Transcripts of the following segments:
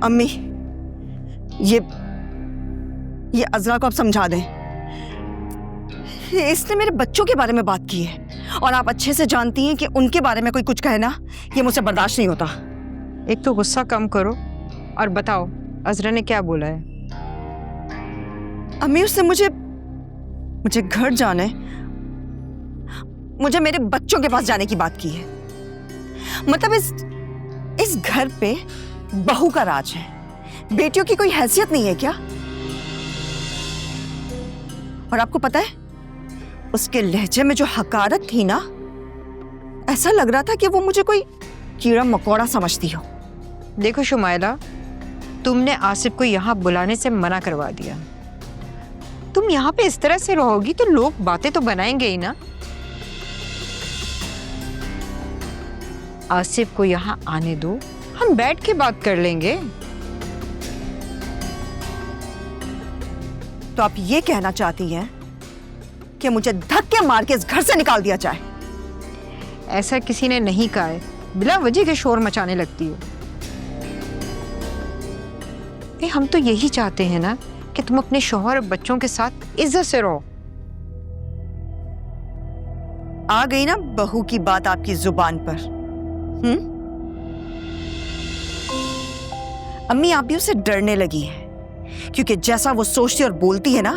अम्मी, ये अज़रा को आप समझा दें। इसने मेरे बच्चों के बारे में बात की है और आप अच्छे से जानती हैं कि उनके बारे में कोई कुछ कहे ना, ये मुझसे बर्दाश्त नहीं होता। एक तो गुस्सा कम करो और बताओ अज़रा ने क्या बोला है? अम्मी, उसने मुझे घर जाने, मुझे मेरे बच्चों के पास जाने की बात की है। मतलब इस घर पे बहू का राज है, बेटियों की कोई हैसियत नहीं है क्या? और आपको पता है, उसके लहजे में जो हकारत थी ना, ऐसा लग रहा था कि वो मुझे कोई कीड़ा मकोड़ा समझती हो। देखो शुमाइला, तुमने आसिफ को यहाँ बुलाने से मना करवा दिया। तुम यहाँ पे इस तरह से रहोगी तो लोग बातें तो बनाएंगे ही ना। आसिफ को यहाँ आने दो, हम बैठ के बात कर लेंगे। तो आप ये कहना चाहती हैं कि मुझे धक्के मार के इस घर से निकाल दिया जाए? ऐसा किसी ने नहीं कहा है, बिला वजह के शोर मचाने लगती हो। हम तो यही चाहते हैं ना कि तुम अपने शौहर और बच्चों के साथ इज्जत से रहो। आ गई ना बहू की बात आपकी जुबान पर? अम्मी, आप भी उससे डरने लगी हैं, क्योंकि जैसा वो सोचती और बोलती है ना,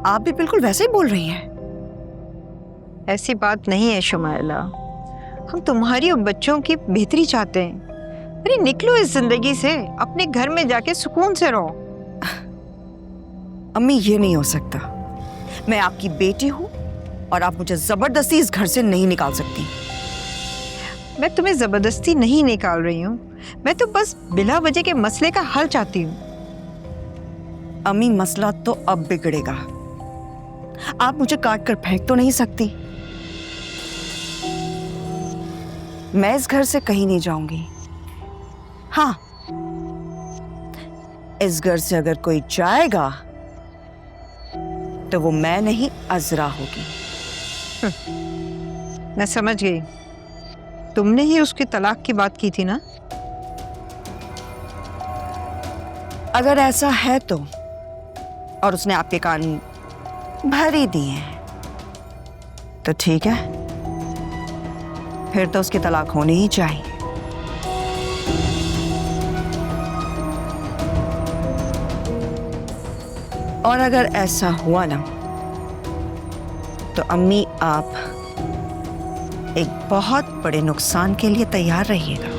आप भी बिल्कुल वैसे ही बोल रही हैं। ऐसी बात नहीं है शुमाइला, हम तुम्हारी और बच्चों की बेहतरी चाहते हैं। अरे निकलो इस जिंदगी से, अपने घर में जाके सुकून से रहो। अम्मी, ये नहीं हो सकता। मैं आपकी बेटी हूं और आप मुझे जबरदस्ती इस घर से नहीं निकाल सकती। मैं तुम्हें जबरदस्ती नहीं निकाल रही हूँ, मैं तो बस बिला वजह के मसले का हल चाहती हूँ। अम्मी, मसला तो अब बिगड़ेगा। आप मुझे काट कर फेंक तो नहीं सकती। मैं इस घर से कहीं नहीं जाऊंगी। हाँ, इस घर से अगर कोई जाएगा तो वो मैं नहीं, अज़रा होगी। मैं समझ गई, तुमने ही उसकी तलाक की बात की थी ना? अगर ऐसा है तो, और उसने आपके कान भर ही दिए हैं, तो ठीक है, फिर तो उसकी तलाक होनी ही चाहिए। और अगर ऐसा हुआ ना, तो अम्मी, आप एक बहुत बड़े नुकसान के लिए तैयार रहिएगा।